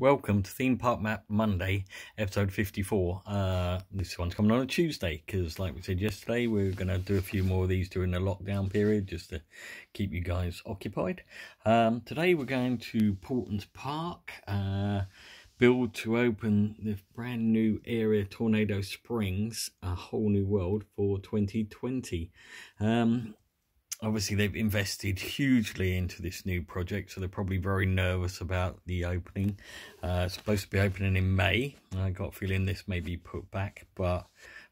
Welcome to Theme Park Map Monday, episode 54. This one's coming on a Tuesday because, like we said yesterday, we're going to do a few more of these during the lockdown period just to keep you guys occupied. Today we're going to Paultons Park, build to open the brand new area Tornado Springs, a whole new world for 2020. Obviously, they've invested hugely into this new project, so they're probably very nervous about the opening. It's supposed to be opening in May. I got a feeling this may be put back, but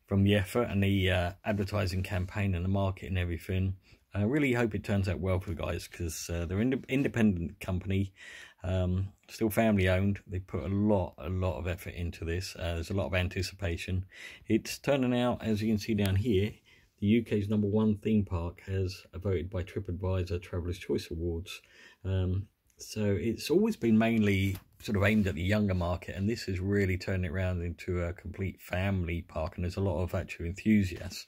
from the effort and the advertising campaign and the market and everything, I really hope it turns out well for the guys, because they're an independent company, still family owned. They put a lot of effort into this. There's a lot of anticipation. It's turning out, as you can see down here, the UK's #1 theme park has voted by TripAdvisor Traveller's Choice Awards. So it's always been mainly sort of aimed at the younger market, and this is really turning it around into a complete family park. And there's a lot of actual enthusiasts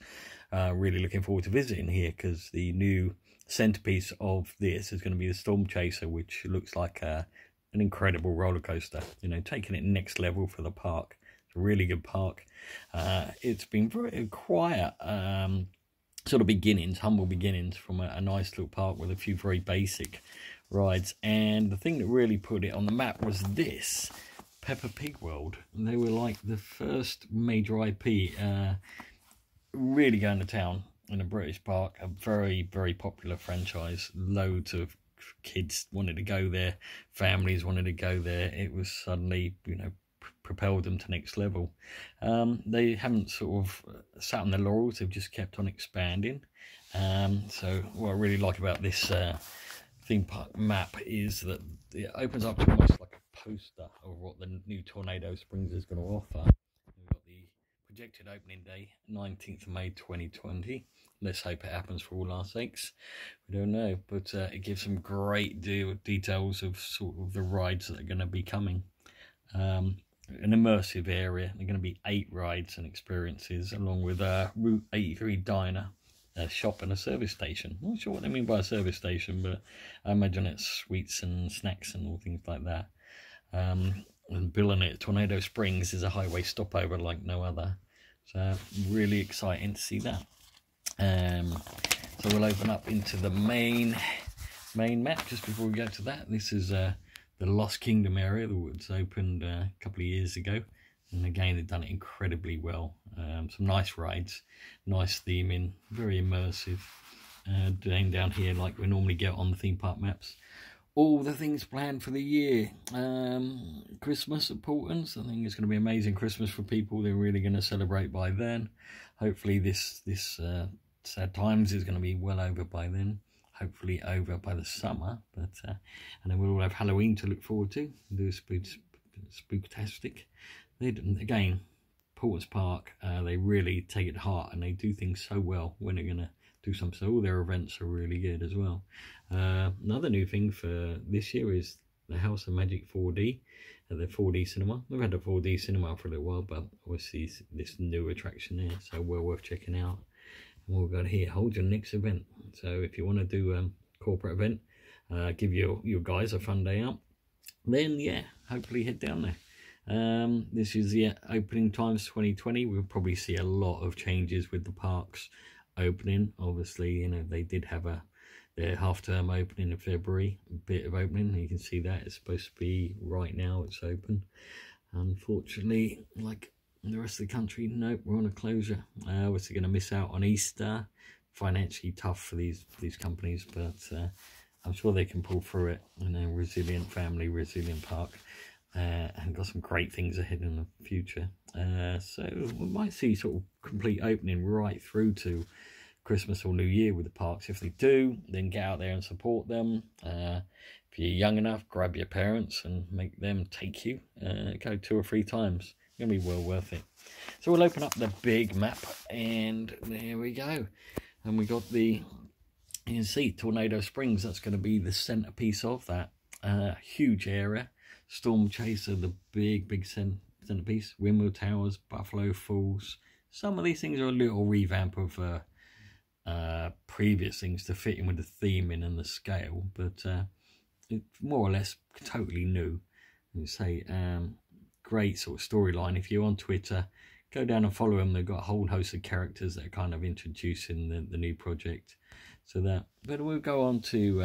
really looking forward to visiting here, because the new centerpiece of this is going to be the Storm Chaser, which looks like an incredible roller coaster, you know, taking it next level for the park. It's a really good park. It's been very quiet sort of beginnings, humble beginnings from a nice little park with a few very basic rides. And the thing that really put it on the map was this Peppa Pig World. And they were like the first major IP really going to town in a British park. A very popular franchise. Loads of kids wanted to go there, families wanted to go there. It was suddenly, you know, propelled them to next level. They haven't sort of sat on their laurels, they've just kept on expanding. So what I really like about this theme park map is that it opens up almost like a poster of what the new Tornado Springs is going to offer. We've got the projected opening day, 19th of May 2020. Let's hope it happens for all our sakes. We don't know, but it gives some great details of sort of the rides that are going to be coming. An immersive area. There are going to be 8 rides and experiences, along with a Route 83 diner, a shop and a service station. I'm not sure what they mean by a service station, but I imagine it's sweets and snacks and all things like that. And billing it, Tornado Springs is a highway stopover like no other. So really exciting to see that. So we'll open up into the main map. Just before we go to that, this is the Lost Kingdom area that was opened a couple of years ago, and again they've done it incredibly well. Some nice rides, nice theming, very immersive. Down here, like we normally get on the theme park maps, all the things planned for the year. Christmas at Paultons, I think it's going to be amazing Christmas for people. They're really going to celebrate by then. Hopefully this sad times is going to be well over by then. Hopefully over by the summer, but and then we'll all have Halloween to look forward to. Do spooktastic. Again, Paultons Park, they really take it to heart, and they do things so well when they're gonna do something. So all their events are really good as well. Another new thing for this year is the House of Magic 4D at the 4D cinema. We've had a 4D cinema for a little while, but obviously this new attraction there, so well worth checking out. We'll go here, hold your next event. So if you want to do a corporate event, give your guys a fun day out, then yeah, hopefully head down there. This is the opening times 2020. We'll probably see a lot of changes with the parks opening. Obviously, you know, they did have their half-term opening in February, a bit of opening. You can see that it's supposed to be right now, it's open. Unfortunately, like the rest of the country, nope, we're on a closure. Obviously going to miss out on Easter. Financially tough for these companies, but I'm sure they can pull through it. You know, resilient family, resilient park, and got some great things ahead in the future. So we might see sort of complete opening right through to Christmas or New Year with the parks. If they do, then get out there and support them. If you're young enough, grab your parents and make them take you. Go 2 or 3 times. Gonna be well worth it. So we'll open up the big map, and there we go. And we got you can see Tornado Springs. That's going to be the centerpiece of that huge area. Storm Chaser, the big centerpiece. Windmill Towers, Buffalo Falls. Some of these things are a little revamp of previous things to fit in with the theming and the scale, but it's more or less totally new. say, great sort of storyline. If you're on Twitter, go down and follow them. They've got a whole host of characters that are kind of introducing the new project. So that, but we'll go on to,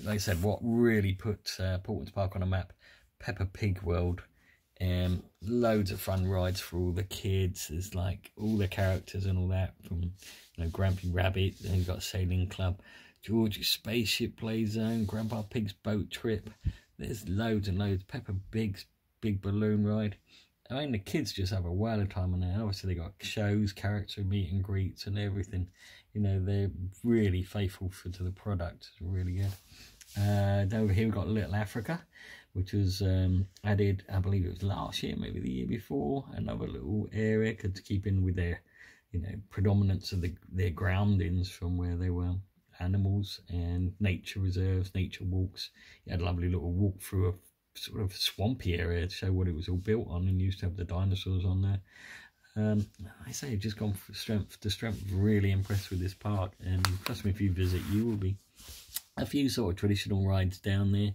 like I said, what really put Paultons Park on a map, Peppa Pig World. Loads of fun rides for all the kids. There's like all the characters and all that, from, you know, Grampy Rabbit, then you've got Sailing Club, George's Spaceship Play Zone, Grandpa Pig's Boat Trip. There's loads and loads. Peppa Pig's Big Balloon Ride. I mean, the kids just have a whale of time on there. Obviously, they got shows, character meet and greets, and everything. You know, they're really faithful to the product. It's really good. Over here, we've got Little Africa, which was added, I believe it was last year, maybe the year before. Another little area to keep in with their, you know, predominance of their groundings from where they were. Animals and nature reserves, nature walks. You had a lovely little walk through a sort of swampy area to show what it was all built on, and used to have the dinosaurs on there. I say, just gone from strength to strength. Really impressed with this park, and trust me, if you visit, you will be. A few sort of traditional rides down there,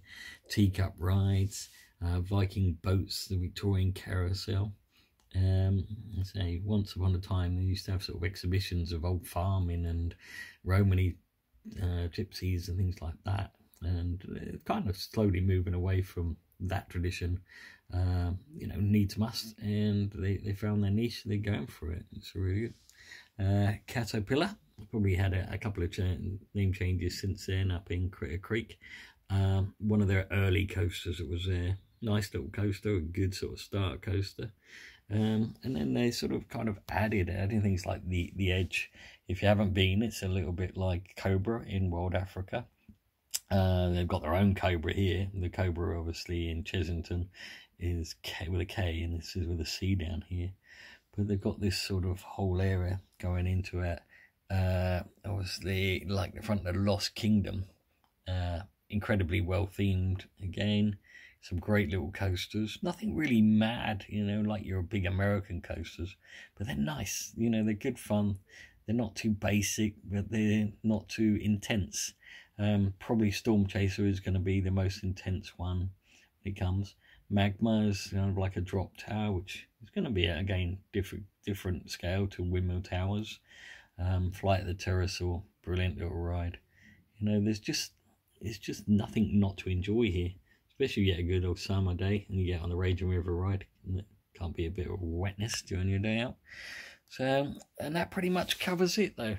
teacup rides, Viking boats, the Victorian carousel. I say, once upon a time, they used to have sort of exhibitions of old farming and Romany gypsies and things like that, and it's kind of slowly moving away from that tradition. You know, needs must, and they found their niche. They're going for it. It's really good. Caterpillar probably had a couple of name changes since then, up in Critter Creek. One of their early coasters that was there, nice little coaster, a good sort of start coaster. And then they sort of kind of adding things like the Edge. If you haven't been, it's a little bit like Cobra in Wild Africa. They've got their own Cobra here. The Cobra, obviously, in Chesington is K with a K, and this is with a C down here. But they've got this sort of whole area going into it. Obviously, like the front of the Lost Kingdom. Incredibly well themed again. Some great little coasters. Nothing really mad, you know, like your big American coasters. But they're nice. You know, they're good fun. They're not too basic, but they're not too intense. Probably Storm Chaser is going to be the most intense one when it comes. Magma is kind of like a drop tower, which is going to be, again, different scale to Windmill Towers. Flight of the Pterosaur, brilliant little ride. You know, it's just nothing not to enjoy here. Especially if you get a good old summer day and you get on the Raging River ride. And it can't be a bit of wetness during your day out. So, and that pretty much covers it though.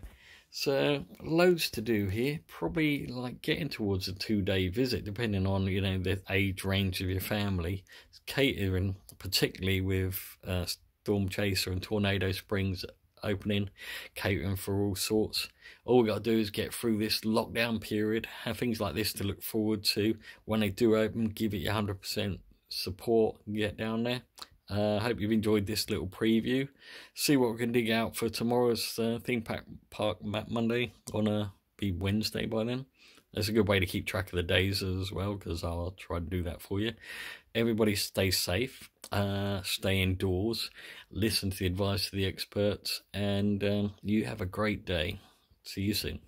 So, loads to do here. Probably like getting towards a 2-day visit, depending on, you know, the age range of your family. It's catering, particularly with Storm Chaser and Tornado Springs opening, catering for all sorts. All we got to do is get through this lockdown period, have things like this to look forward to. When they do open, give it your 100% support and get down there. Hope you've enjoyed this little preview. See what we can dig out for tomorrow's theme park map Monday. Gonna be Wednesday by then. That's a good way to keep track of the days as well, because I'll try to do that for you. Everybody stay safe, stay indoors, listen to the advice of the experts, and you have a great day. See you soon.